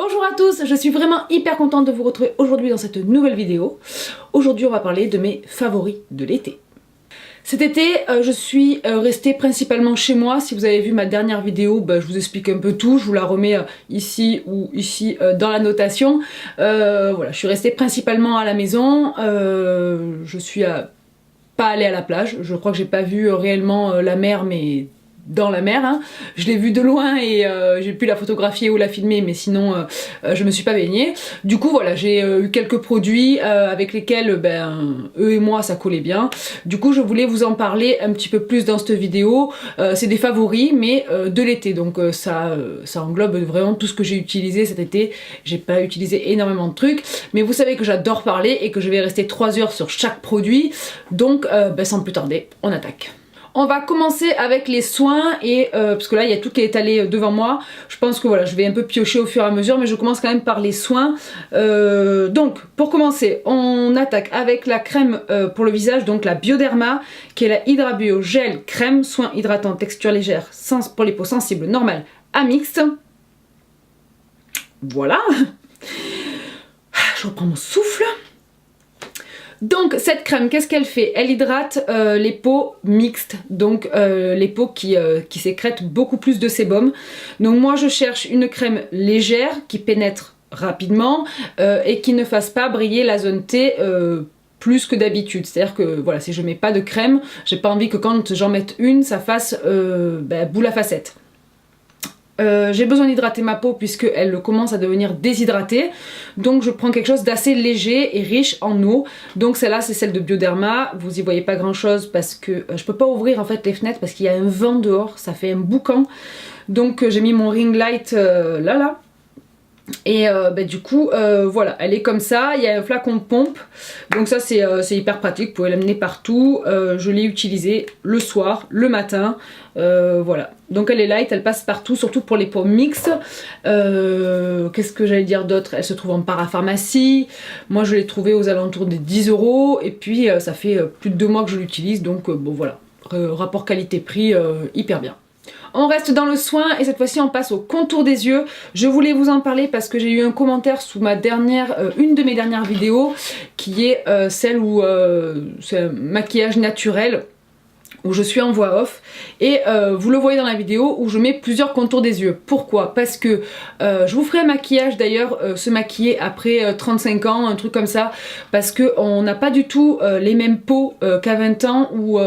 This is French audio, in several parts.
Bonjour à tous, je suis vraiment hyper contente de vous retrouver aujourd'hui dans cette nouvelle vidéo. Aujourd'hui on va parler de mes favoris de l'été. Cet été, je suis restée principalement chez moi. Si vous avez vu ma dernière vidéo, je vous explique un peu tout. Je vous la remets ici ou ici dans la notation. Voilà, je suis restée principalement à la maison. Je suis pas allée à la plage. Je crois que j'ai pas vu réellement la mer, mais dans la mer, hein. Je l'ai vue de loin et j'ai pu la photographier ou la filmer, mais sinon je me suis pas baignée. Du coup voilà, j'ai eu quelques produits avec lesquels eux et moi ça collait bien. Du coup je voulais vous en parler un petit peu plus dans cette vidéo. C'est des favoris mais de l'été, donc ça englobe vraiment tout ce que j'ai utilisé cet été. J'ai pas utilisé énormément de trucs, mais vous savez que j'adore parler et que je vais rester 3 heures sur chaque produit, donc sans plus tarder, on attaque. On va commencer avec les soins et parce que là il y a tout qui est étalé devant moi. Je pense que voilà, je vais un peu piocher au fur et à mesure, mais je commence quand même par les soins. Donc pour commencer, on attaque avec la crème pour le visage, donc la Bioderma, qui est la Hydra Bio Gel Crème Soin hydratant texture légère pour les peaux sensibles normales à mixte. Voilà. Je reprends mon souffle. Donc cette crème, qu'est-ce qu'elle fait? Elle hydrate les peaux mixtes, donc les peaux qui sécrètent beaucoup plus de sébum. Donc moi je cherche une crème légère qui pénètre rapidement et qui ne fasse pas briller la zone T plus que d'habitude. C'est-à-dire que voilà, si je mets pas de crème, j'ai pas envie que quand j'en mette une, ça fasse boule à facettes. J'ai besoin d'hydrater ma peau puisqu'elle commence à devenir déshydratée, donc je prends quelque chose d'assez léger et riche en eau. Donc celle-là c'est celle de Bioderma. Vous y voyez pas grand chose parce que je peux pas ouvrir en fait les fenêtres parce qu'il y a un vent dehors, ça fait un boucan. Donc j'ai mis mon ring light là. Et du coup voilà, elle est comme ça, il y a un flacon de pompe, donc ça c'est hyper pratique, vous pouvez l'amener partout. Je l'ai utilisée le soir, le matin, voilà, donc elle est light, elle passe partout, surtout pour les peaux mixtes. Qu'est-ce que j'allais dire d'autre? Elle se trouve en parapharmacie, moi je l'ai trouvée aux alentours des 10 €, et puis ça fait plus de 2 mois que je l'utilise, donc bon voilà, rapport qualité-prix hyper bien. On reste dans le soin et cette fois-ci on passe au contour des yeux. Je voulais vous en parler parce que j'ai eu un commentaire sous ma une de mes dernières vidéos qui est celle où c'est un maquillage naturel, où je suis en voix off, et vous le voyez dans la vidéo où je mets plusieurs contours des yeux. Pourquoi? Parce que je vous ferai un maquillage d'ailleurs, se maquiller après 35 ans, un truc comme ça, parce que on n'a pas du tout les mêmes peaux qu'à 20 ans, ou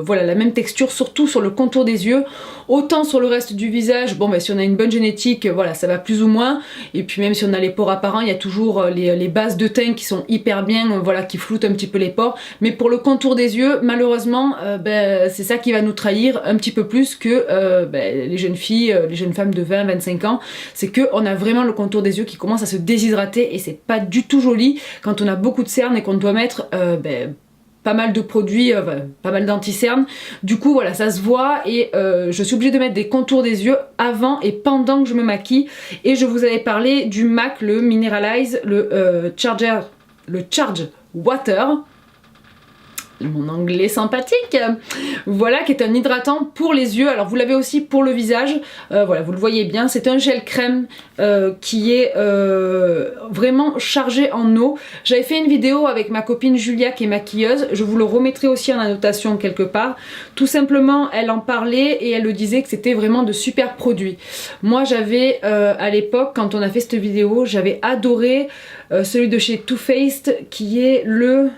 voilà, la même texture, surtout sur le contour des yeux. Autant sur le reste du visage, bon si on a une bonne génétique, voilà, ça va plus ou moins, et puis même si on a les pores apparents, il y a toujours les bases de teint qui sont hyper bien, voilà, qui floutent un petit peu les pores, mais pour le contour des yeux, malheureusement, c'est ça qui va nous trahir un petit peu plus que les jeunes filles, les jeunes femmes de 20-25 ans, c'est qu'on a vraiment le contour des yeux qui commence à se déshydrater, et c'est pas du tout joli quand on a beaucoup de cernes et qu'on doit mettre pas mal de produits, pas mal d'anti-cernes. Du coup voilà, ça se voit, et je suis obligée de mettre des contours des yeux avant et pendant que je me maquille. Et je vous avais parlé du MAC, le Mineralize, le Charge Water, mon anglais sympathique, voilà, qui est un hydratant pour les yeux. Alors vous l'avez aussi pour le visage, voilà, vous le voyez bien, c'est un gel crème qui est vraiment chargé en eau. J'avais fait une vidéo avec ma copine Julia qui est maquilleuse, je vous le remettrai aussi en annotation quelque part. Tout simplement, elle en parlait et elle le disait que c'était vraiment de super produits. Moi j'avais à l'époque, quand on a fait cette vidéo, j'avais adoré celui de chez Too Faced qui est le...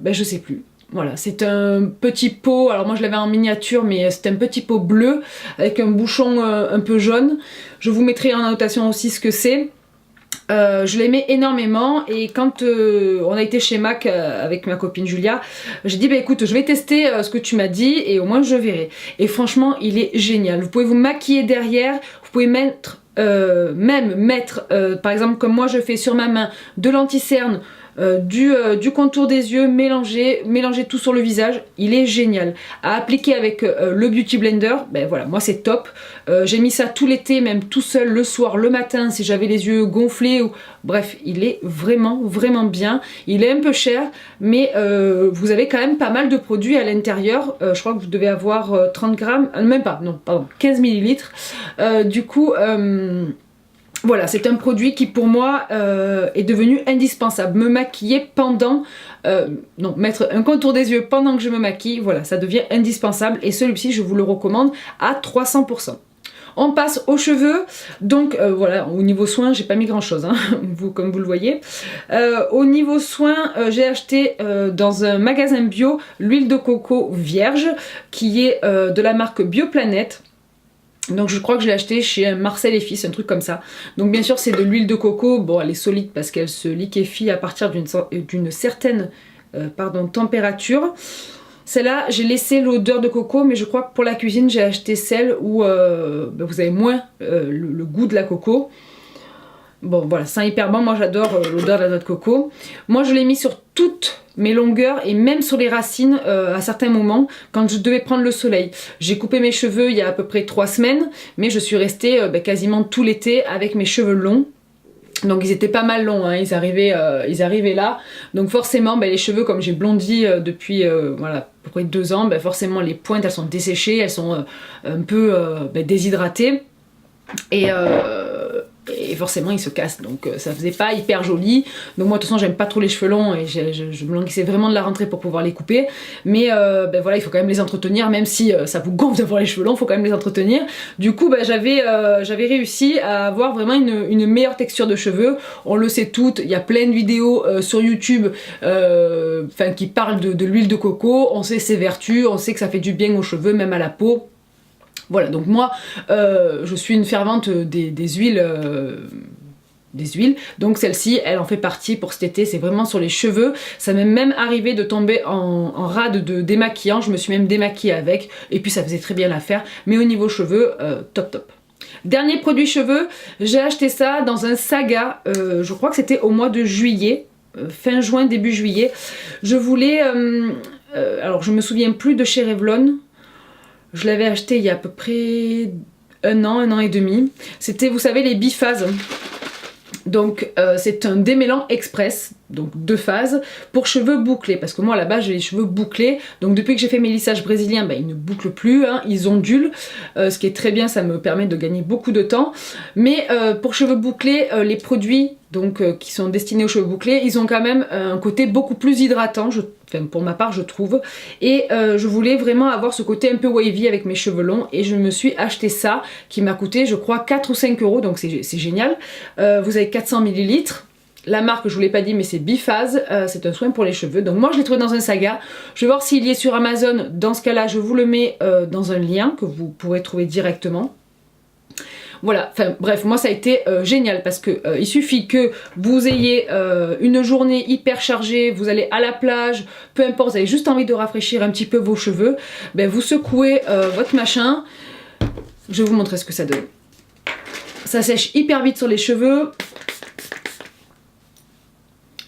je sais plus. Voilà, c'est un petit pot, alors moi je l'avais en miniature, mais c'est un petit pot bleu avec un bouchon un peu jaune. Je vous mettrai en annotation aussi ce que c'est. Je l'aimais énormément, et quand on a été chez MAC avec ma copine Julia, j'ai dit écoute, je vais tester ce que tu m'as dit et au moins je verrai. Et franchement il est génial, vous pouvez vous maquiller derrière, vous pouvez mettre même mettre par exemple comme moi je fais sur ma main de l'anti-cerne, du contour des yeux, mélanger tout sur le visage, il est génial. À appliquer avec le Beauty Blender, ben voilà, moi c'est top. J'ai mis ça tout l'été, même tout seul, le soir, le matin, si j'avais les yeux gonflés. Bref, il est vraiment, vraiment bien. Il est un peu cher, mais vous avez quand même pas mal de produits à l'intérieur. Je crois que vous devez avoir 30 grammes, même pas, non, pardon, 15 millilitres. Du coup... voilà, c'est un produit qui pour moi est devenu indispensable. Me maquiller pendant, non, mettre un contour des yeux pendant que je me maquille, voilà, ça devient indispensable. Et celui-ci, je vous le recommande à 300%. On passe aux cheveux, donc voilà, au niveau soin, j'ai pas mis grand chose, hein, comme vous le voyez. Au niveau soin, j'ai acheté dans un magasin bio l'huile de coco vierge qui est de la marque Bioplanète. Donc je crois que je l'ai acheté chez Marcel et Fils, un truc comme ça. Donc bien sûr c'est de l'huile de coco, bon elle est solide parce qu'elle se liquéfie à partir d'une certaine température. Celle-là j'ai laissé l'odeur de coco, mais je crois que pour la cuisine j'ai acheté celle où vous avez moins le goût de la coco. Bon voilà, c'est hyper bon, moi j'adore l'odeur de la noix de coco. Moi je l'ai mis sur toutes mes longueurs et même sur les racines à certains moments quand je devais prendre le soleil. J'ai coupé mes cheveux il y a à peu près 3 semaines, mais je suis restée quasiment tout l'été avec mes cheveux longs. Donc ils étaient pas mal longs, hein. Ils arrivaient là. Donc forcément les cheveux, comme j'ai blondi depuis voilà, à peu près 2 ans, forcément les pointes elles sont desséchées, elles sont un peu déshydratées. Et forcément ils se cassent, donc ça faisait pas hyper joli. Donc moi de toute façon j'aime pas trop les cheveux longs et je me languissais vraiment de la rentrée pour pouvoir les couper. Mais voilà, il faut quand même les entretenir, même si ça vous gonfle d'avoir les cheveux longs, il faut quand même les entretenir. Du coup j'avais réussi à avoir vraiment une meilleure texture de cheveux. On le sait toutes, il y a plein de vidéos sur YouTube qui parlent de l'huile de coco. On sait ses vertus, on sait que ça fait du bien aux cheveux, même à la peau. Voilà, donc moi je suis une fervente des huiles, donc celle-ci elle en fait partie pour cet été, c'est vraiment sur les cheveux. Ça m'est même arrivé de tomber en rade de démaquillant, je me suis même démaquillée avec et puis ça faisait très bien l'affaire, mais au niveau cheveux, top. Dernier produit cheveux, j'ai acheté ça dans un Saga, je crois que c'était au mois de juillet, fin juin, début juillet. Je voulais, alors je me souviens plus de chez Revlon. Je l'avais acheté il y a à peu près un an et demi. C'était, vous savez, les biphases. Donc c'est un démêlant express, donc 2 phases, pour cheveux bouclés. Parce que moi là-bas j'ai les cheveux bouclés. Donc depuis que j'ai fait mes lissages brésiliens, ils ne bouclent plus, hein, ils ondulent. Ce qui est très bien, ça me permet de gagner beaucoup de temps. Mais pour cheveux bouclés, les produits qui sont destinés aux cheveux bouclés, ils ont quand même un côté beaucoup plus hydratant, pour ma part je trouve. Et je voulais vraiment avoir ce côté un peu wavy avec mes cheveux longs et je me suis acheté ça qui m'a coûté je crois 4 ou 5 euros, donc c'est génial. Vous avez 400 ml. La marque je vous l'ai pas dit mais c'est Biphase, c'est un soin pour les cheveux. Donc moi je l'ai trouvé dans un Saga. Je vais voir s'il y est sur Amazon. Dans ce cas là je vous le mets dans un lien que vous pourrez trouver directement. Voilà, enfin bref, moi ça a été génial parce que il suffit que vous ayez une journée hyper chargée, vous allez à la plage, peu importe, vous avez juste envie de rafraîchir un petit peu vos cheveux, vous secouez votre machin. Je vais vous montrer ce que ça donne. Ça sèche hyper vite sur les cheveux.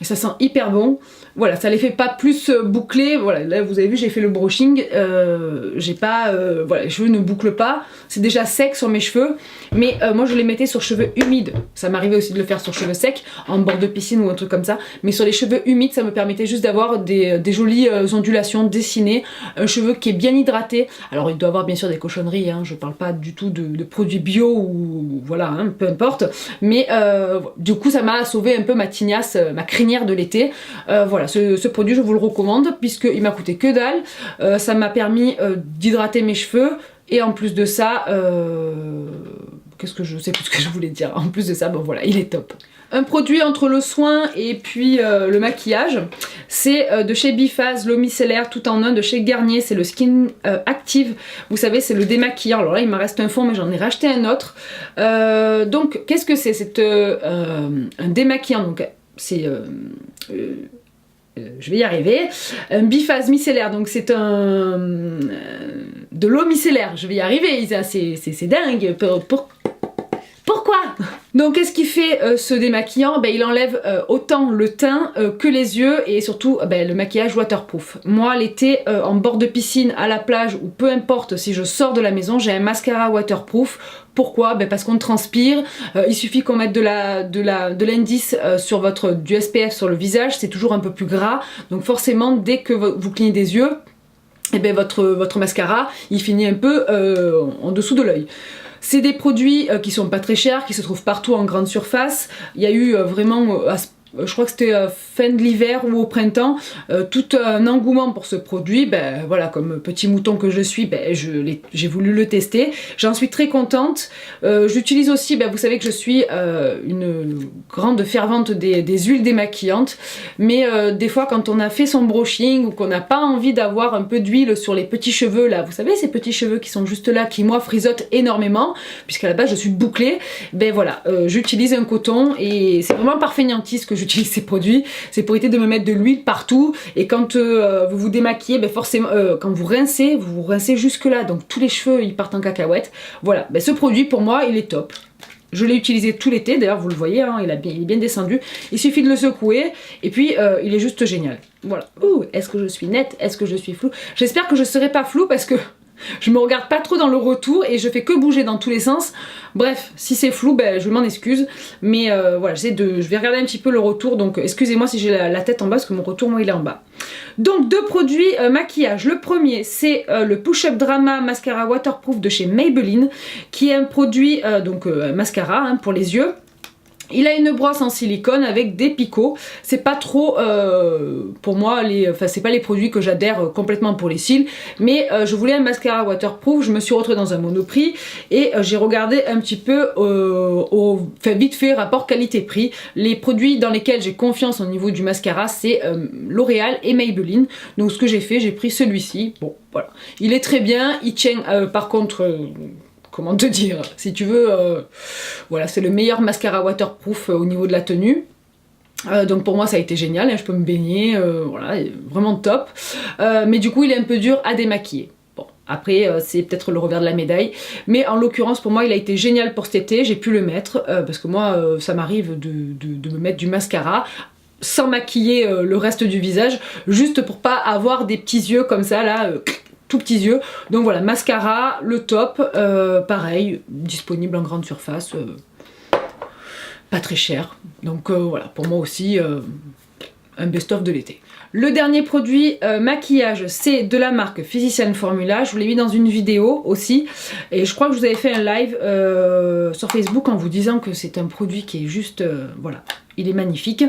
Et ça sent hyper bon. Voilà, ça les fait pas plus boucler. Voilà, là vous avez vu, j'ai fait le brushing. J'ai pas, voilà, les cheveux ne bouclent pas. C'est déjà sec sur mes cheveux. Mais moi je les mettais sur cheveux humides. Ça m'arrivait aussi de le faire sur cheveux secs, en bord de piscine ou un truc comme ça. Mais sur les cheveux humides, ça me permettait juste d'avoir des jolies ondulations dessinées. Un cheveu qui est bien hydraté. Alors il doit avoir bien sûr des cochonneries. Hein, je parle pas du tout de produits bio ou voilà, hein, peu importe. Mais du coup ça m'a sauvé un peu ma tignasse, ma crinière de l'été. Voilà. Ce produit je vous le recommande puisqu'il m'a coûté que dalle, ça m'a permis d'hydrater mes cheveux et en plus de ça, qu'est-ce que je sais plus ce que je voulais dire, en plus de ça, bon voilà, il est top. Un produit entre le soin et puis le maquillage, c'est de chez Biphase, l'eau micellaire tout en un de chez Garnier, c'est le Skin Active, vous savez c'est le démaquillant. Alors là il m'en reste un fond mais j'en ai racheté un autre. Donc qu'est-ce que c'est? C'est un démaquillant, donc c'est... je vais y arriver. Un Biphase micellaire, donc c'est de l'eau micellaire. Je vais y arriver, Isa, c'est dingue. Pourquoi? Donc qu'est-ce qui fait ce démaquillant? Il enlève autant le teint que les yeux et surtout le maquillage waterproof. Moi l'été en bord de piscine, à la plage ou peu importe si je sors de la maison, j'ai un mascara waterproof. Pourquoi? Parce qu'on transpire, il suffit qu'on mette de l'indice sur du SPF sur le visage, c'est toujours un peu plus gras, donc forcément dès que vous clignez des yeux, votre mascara il finit un peu en dessous de l'œil. C'est des produits qui sont pas très chers, qui se trouvent partout en grande surface. Il y a eu vraiment, je crois que c'était fin de l'hiver ou au printemps, tout un engouement pour ce produit. Voilà, comme petit mouton que je suis, j'ai voulu le tester. J'en suis très contente. J'utilise aussi, vous savez que je suis une grande fervente des huiles démaquillantes, mais des fois quand on a fait son brushing ou qu'on n'a pas envie d'avoir un peu d'huile sur les petits cheveux là, vous savez ces petits cheveux qui sont juste là, qui moi frisotent énormément, puisqu'à la base je suis bouclée, voilà, j'utilise un coton et c'est vraiment par fainéantise que j'utilise ces produits, c'est pour éviter de me mettre de l'huile partout et quand vous vous démaquillez, forcément quand vous rincez jusque là, donc tous les cheveux ils partent en cacahuète. Voilà, ce produit pour moi il est top. Je l'ai utilisé tout l'été, d'ailleurs vous le voyez, hein, il est bien descendu. Il suffit de le secouer et puis il est juste génial. Voilà. Ouh, est-ce que je suis nette? Est-ce que je suis floue? J'espère que je serai pas floue parce que je me regarde pas trop dans le retour et je fais que bouger dans tous les sens. Bref, si c'est flou, je m'en excuse. Mais voilà, je vais regarder un petit peu le retour, donc excusez-moi si j'ai la tête en bas parce que mon retour, moi, il est en bas. Donc deux produits maquillage. Le premier, c'est le Push Up Drama Mascara Waterproof de chez Maybelline, qui est un produit, mascara pour les yeux. Il a une brosse en silicone avec des picots. C'est pas trop pour moi, c'est pas les produits que j'adhère complètement pour les cils, mais je voulais un mascara waterproof. Je me suis retrouvée dans un Monoprix et j'ai regardé un petit peu vite fait rapport qualité-prix. Les produits dans lesquels j'ai confiance au niveau du mascara, c'est L'Oréal et Maybelline. Donc ce que j'ai fait, j'ai pris celui-ci. Bon voilà, il est très bien. Il tient par contre comment te dire, si tu veux, voilà, c'est le meilleur mascara waterproof au niveau de la tenue. Donc pour moi ça a été génial, hein, je peux me baigner, voilà, vraiment top. Mais du coup il est un peu dur à démaquiller. Bon, après c'est peut-être le revers de la médaille, mais en l'occurrence pour moi il a été génial pour cet été, j'ai pu le mettre, parce que moi ça m'arrive de me mettre du mascara sans maquiller le reste du visage, juste pour pas avoir des petits yeux comme ça là, tout petits yeux. Donc voilà, mascara, le top, pareil, disponible en grande surface, pas très cher. Donc voilà, pour moi aussi, un best-of de l'été. Le dernier produit maquillage, c'est de la marque Physician Formula. Je vous l'ai mis dans une vidéo aussi. Et je crois que je vous avais fait un live sur Facebook en vous disant que c'est un produit qui est juste, voilà, il est magnifique.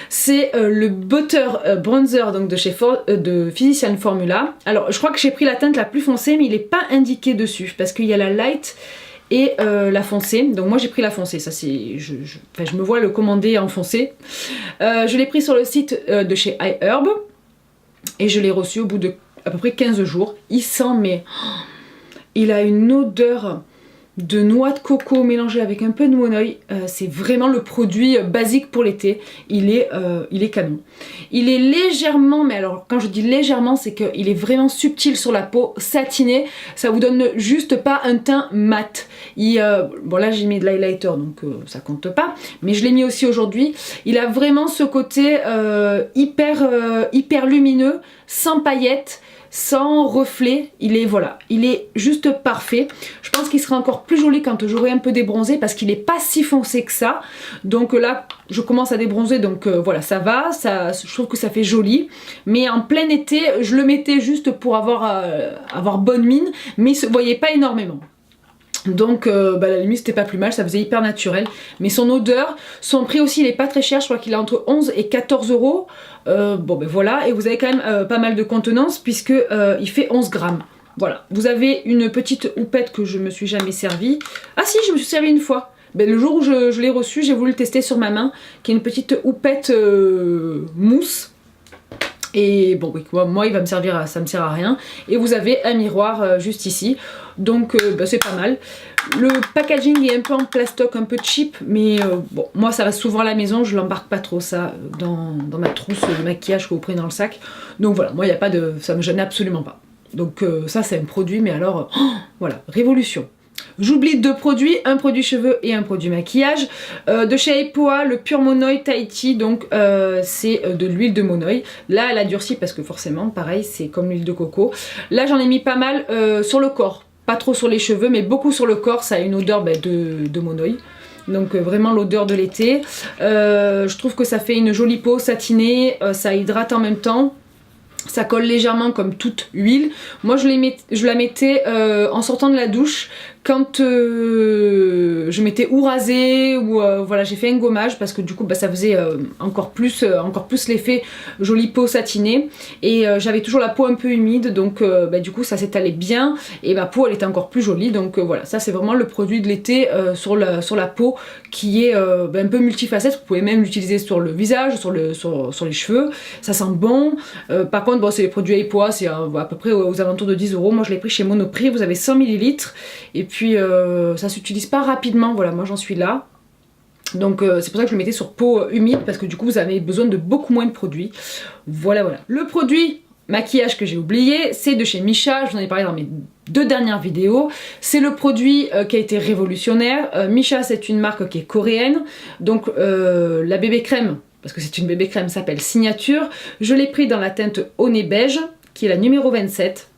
C'est le Butter Bronzer donc de Physician Formula. Alors je crois que j'ai pris la teinte la plus foncée, mais il n'est pas indiqué dessus parce qu'il y a la light et la foncée. Donc moi j'ai pris la foncée, ça c'est, je me vois le commander en foncé. Je l'ai pris sur le site de chez iHerb et je l'ai reçu au bout de à peu près 15 jours. Il sent, mais il a une odeur de noix de coco mélangée avec un peu de monoeil. C'est vraiment le produit basique pour l'été. Il est canon. Il est légèrement, mais alors quand je dis légèrement, c'est qu'il est vraiment subtil sur la peau, satiné. Ça vous donne juste pas un teint mat. Bon là j'ai mis de l'highlighter donc ça compte pas, mais je l'ai mis aussi aujourd'hui. Il a vraiment ce côté hyper lumineux, sans paillettes, sans reflet, il est juste parfait. Je pense qu'il sera encore plus joli quand j'aurai un peu débronzé parce qu'il n'est pas si foncé que ça. Donc là, je commence à débronzer, donc voilà, ça va, je trouve que ça fait joli. Mais en plein été, je le mettais juste pour avoir bonne mine, mais il se voyait pas énormément. Donc à la limite c'était pas plus mal, ça faisait hyper naturel. Mais son odeur, son prix aussi il est pas très cher, je crois qu'il est entre 11 et 14 euros. Voilà, et vous avez quand même pas mal de contenance puisque il fait 11 grammes. Voilà, vous avez une petite houppette que je me suis jamais servie. Ah si, je me suis servi une fois. Le jour où je l'ai reçu, j'ai voulu le tester sur ma main, qui est une petite houppette mousse. Et bon oui, moi il va me servir ça me sert à rien. Et vous avez un miroir juste ici. Donc c'est pas mal. Le packaging est un peu en plastoc, un peu cheap, mais bon, moi ça reste souvent à la maison, je l'embarque pas trop ça dans ma trousse de maquillage que vous prenez dans le sac. Donc voilà, moi il y a pas de, ça me gêne absolument pas. Donc ça c'est un produit, mais alors voilà, révolution. J'oublie 2 produits, un produit cheveux et un produit maquillage. De chez Epoa, le Pure Monoï Tahiti, donc c'est de l'huile de monoï. Là elle a durci parce que forcément pareil c'est comme l'huile de coco. Là j'en ai mis pas mal sur le corps, pas trop sur les cheveux mais beaucoup sur le corps, ça a une odeur de monoï. Donc vraiment l'odeur de l'été. Je trouve que ça fait une jolie peau satinée, ça hydrate en même temps. Ça colle légèrement comme toute huile. Moi je la mettais en sortant de la douche quand je m'étais ou rasée ou voilà j'ai fait un gommage parce que du coup bah, ça faisait encore plus l'effet jolie peau satinée et j'avais toujours la peau un peu humide donc bah, du coup ça s'étalait bien et ma peau elle était encore plus jolie donc voilà ça c'est vraiment le produit de l'été sur la peau qui est bah, un peu multifacette. Vous pouvez même l'utiliser sur le visage, sur les cheveux, ça sent bon. Par contre bon, c'est les produits Epoa, c'est à peu près aux alentours de 10 €. Moi je l'ai pris chez Monoprix, vous avez 100 ml et puis ça s'utilise pas rapidement, voilà moi j'en suis là. Donc c'est pour ça que je le mettais sur peau humide parce que du coup vous avez besoin de beaucoup moins de produits. Voilà. Le produit maquillage que j'ai oublié, c'est de chez Missha, je vous en ai parlé dans mes 2 dernières vidéos. C'est le produit qui a été révolutionnaire. Missha c'est une marque qui est coréenne, donc la bébé crème, parce que c'est une bébé crème, s'appelle Signature. Je l'ai pris dans la teinte au nez beige, qui est la numéro 27.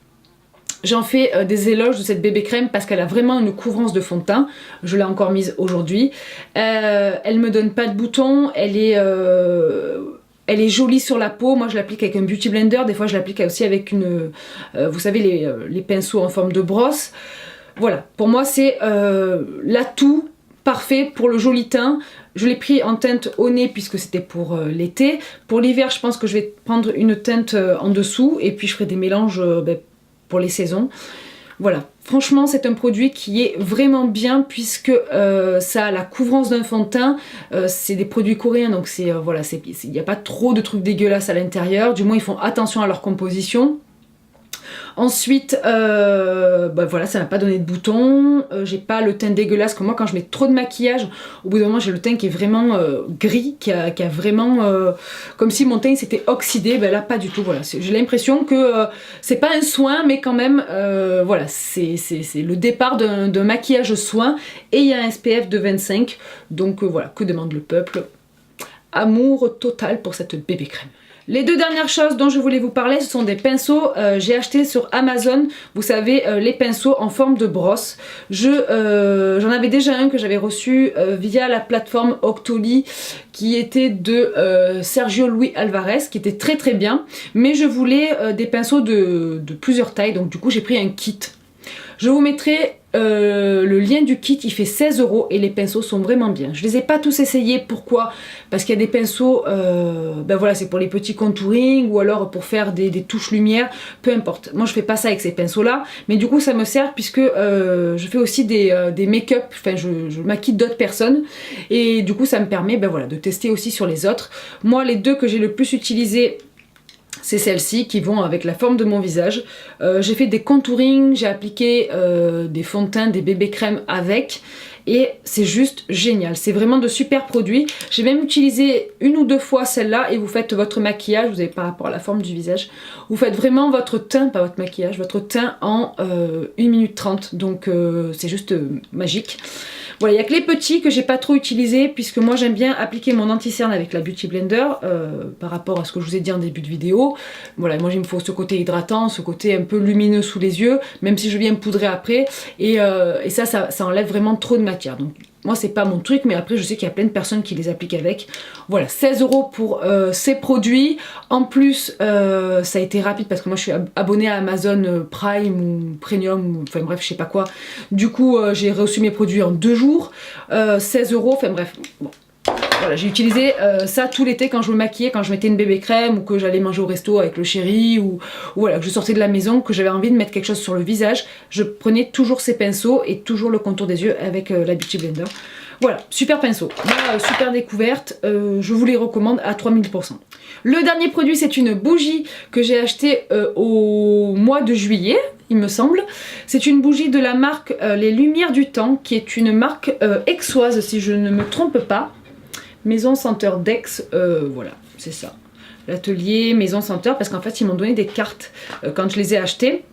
J'en fais des éloges de cette bébé crème parce qu'elle a vraiment une couvrance de fond de teint. Je l'ai encore mise aujourd'hui. Elle me donne pas de boutons, elle est jolie sur la peau. Moi je l'applique avec un beauty blender, des fois je l'applique aussi avec vous savez les pinceaux en forme de brosse. Voilà, pour moi c'est l'atout parfait pour le joli teint. Je l'ai pris en teinte au nez puisque c'était pour l'été. Pour l'hiver je pense que je vais prendre une teinte en dessous et puis je ferai des mélanges pour les saisons. Voilà, franchement c'est un produit qui est vraiment bien puisque ça a la couvrance d'un fond de teint. C'est des produits coréens donc voilà, il n'y a pas trop de trucs dégueulasses à l'intérieur, du moins ils font attention à leur composition. Ensuite, bah voilà, ça m'a pas donné de boutons, j'ai pas le teint dégueulasse que moi quand je mets trop de maquillage, au bout d'un moment j'ai le teint qui est vraiment gris, qui a vraiment comme si mon teint s'était oxydé. Ben là pas du tout, voilà, j'ai l'impression que c'est pas un soin mais quand même voilà, c'est le départ d'un maquillage soin et il y a un SPF de 25 donc voilà, que demande le peuple? Amour total pour cette bébé crème. Les 2 dernières choses dont je voulais vous parler, ce sont des pinceaux. J'ai acheté sur Amazon, vous savez, les pinceaux en forme de brosse. J'en avais déjà un que j'avais reçu via la plateforme Octoly, qui était de Sergio Luis Alvarez, qui était très très bien. Mais je voulais des pinceaux de plusieurs tailles, donc du coup j'ai pris un kit. Je vous mettrai le lien du kit, il fait 16 € et les pinceaux sont vraiment bien. Je les ai pas tous essayés, pourquoi? Parce qu'il y a des pinceaux, ben voilà, c'est pour les petits contouring ou alors pour faire des touches lumière, peu importe. Moi je fais pas ça avec ces pinceaux là, mais du coup ça me sert puisque je fais aussi des make-up, enfin je maquille d'autres personnes et du coup ça me permet ben voilà, de tester aussi sur les autres. Moi les 2 que j'ai le plus utilisé, c'est celles-ci qui vont avec la forme de mon visage. J'ai fait des contouring, j'ai appliqué des fonds de teint, des bébés crèmes avec et c'est juste génial. C'est vraiment de super produits. J'ai même utilisé 1 ou 2 fois celle-là et vous faites votre maquillage, vous avez par rapport à la forme du visage, vous faites vraiment votre teint, pas votre maquillage, votre teint en 1 minute 30 donc c'est juste magique. Voilà, il n'y a que les petits que j'ai pas trop utilisés puisque moi j'aime bien appliquer mon anti-cerne avec la Beauty Blender par rapport à ce que je vous ai dit en début de vidéo. Voilà, moi il me faut ce côté hydratant, ce côté un peu lumineux sous les yeux, même si je viens me poudrer après et ça enlève vraiment trop de matière. Donc moi c'est pas mon truc mais après je sais qu'il y a plein de personnes qui les appliquent avec. Voilà, 16 € pour ces produits. En plus ça a été rapide parce que moi je suis abonnée à Amazon Prime ou Premium ou enfin bref je sais pas quoi. Du coup j'ai reçu mes produits en 2 jours. 16 €, enfin bref, bon. Voilà, j'ai utilisé ça tout l'été quand je me maquillais, quand je mettais une bébé crème ou que j'allais manger au resto avec le chéri ou voilà, que je sortais de la maison, que j'avais envie de mettre quelque chose sur le visage. Je prenais toujours ces pinceaux et toujours le contour des yeux avec la Beauty Blender. Voilà, super pinceau, super découverte, je vous les recommande à 3000%. Le dernier produit c'est une bougie que j'ai achetée au mois de juillet, il me semble. C'est une bougie de la marque Les Lumières du Temps, qui est une marque aixoise si je ne me trompe pas. Maison Senteur d'Aix, voilà, c'est ça. L'atelier Maison Senteur, parce qu'en fait ils m'ont donné des cartes quand je les ai achetées.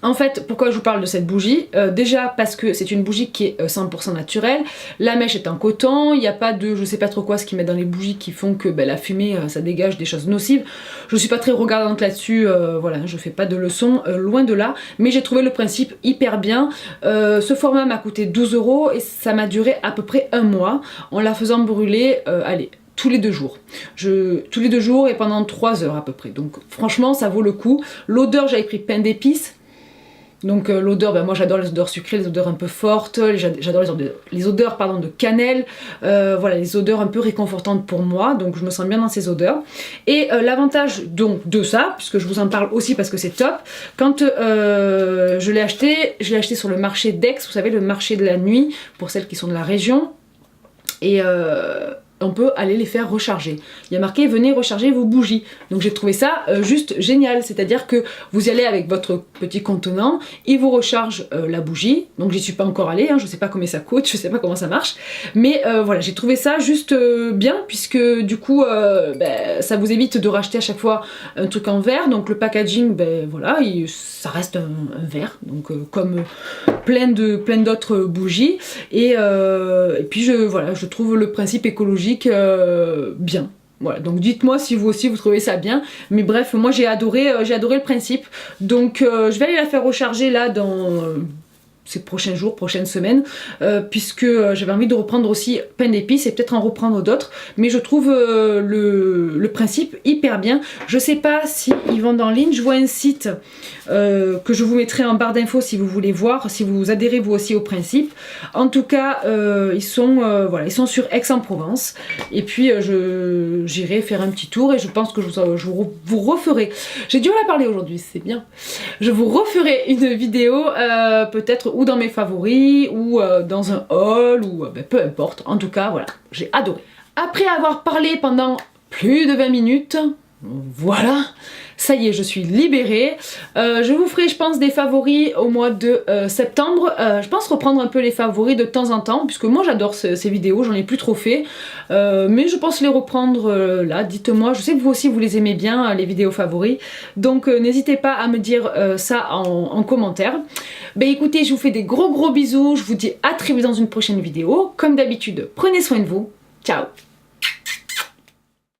En fait, pourquoi je vous parle de cette bougie? Déjà parce que c'est une bougie qui est 100% naturelle, la mèche est en coton, il n'y a pas de je sais pas trop quoi ce qu'ils mettent dans les bougies qui font que la fumée ça dégage des choses nocives. Je suis pas très regardante là-dessus, voilà, je fais pas de leçons, loin de là, mais j'ai trouvé le principe hyper bien. Ce format m'a coûté 12 € et ça m'a duré à peu près un mois en la faisant brûler, allez, tous les 2 jours. Tous les 2 jours et pendant 3 heures à peu près. Donc franchement ça vaut le coup. L'odeur, j'avais pris pain d'épices. Donc l'odeur, ben moi j'adore les odeurs sucrées, les odeurs un peu fortes, j'adore les odeurs pardon, de cannelle, voilà, les odeurs un peu réconfortantes pour moi, donc je me sens bien dans ces odeurs. Et l'avantage donc de ça, puisque je vous en parle aussi parce que c'est top, quand je l'ai acheté sur le marché d'Aix, vous savez, le marché de la nuit, pour celles qui sont de la région, et on peut aller les faire recharger. Il y a marqué venez recharger vos bougies. Donc j'ai trouvé ça juste génial, c'est-à-dire que vous y allez avec votre petit contenant, il vous recharge la bougie. Donc j'y suis pas encore allée, hein, je sais pas combien ça coûte, je sais pas comment ça marche, mais voilà, j'ai trouvé ça juste bien puisque du coup ça vous évite de racheter à chaque fois un truc en verre. Donc le packaging, voilà, ça reste un verre, donc comme plein d'autres bougies et puis je trouve le principe écologique bien. Voilà, donc dites-moi si vous aussi vous trouvez ça bien, mais bref, moi j'ai adoré le principe, donc je vais aller la faire recharger là dans ces prochains jours, prochaines semaines, puisque j'avais envie de reprendre aussi pain d'épices et peut-être en reprendre d'autres, mais je trouve le principe hyper bien. Je sais pas si ils vendent en ligne, je vois un site que je vous mettrai en barre d'infos si vous voulez voir, si vous adhérez vous aussi au principe. En tout cas, ils sont sur Aix-en-Provence, et puis j'irai faire un petit tour et je pense que je vous referai, j'ai du mal à parler aujourd'hui, c'est bien, je vous referai une vidéo peut-être ou dans mes favoris, ou dans un haul, ou peu importe. En tout cas, voilà, j'ai adoré. Après avoir parlé pendant plus de 20 minutes, voilà, ça y est, je suis libérée. Je vous ferai, je pense, des favoris au mois de septembre. Je pense reprendre un peu les favoris de temps en temps, puisque moi j'adore ces vidéos, j'en ai plus trop fait. Mais je pense les reprendre là, dites-moi. Je sais que vous aussi vous les aimez bien, les vidéos favoris. Donc n'hésitez pas à me dire ça en commentaire. Écoutez, je vous fais des gros bisous. Je vous dis à très vite dans une prochaine vidéo. Comme d'habitude, prenez soin de vous. Ciao!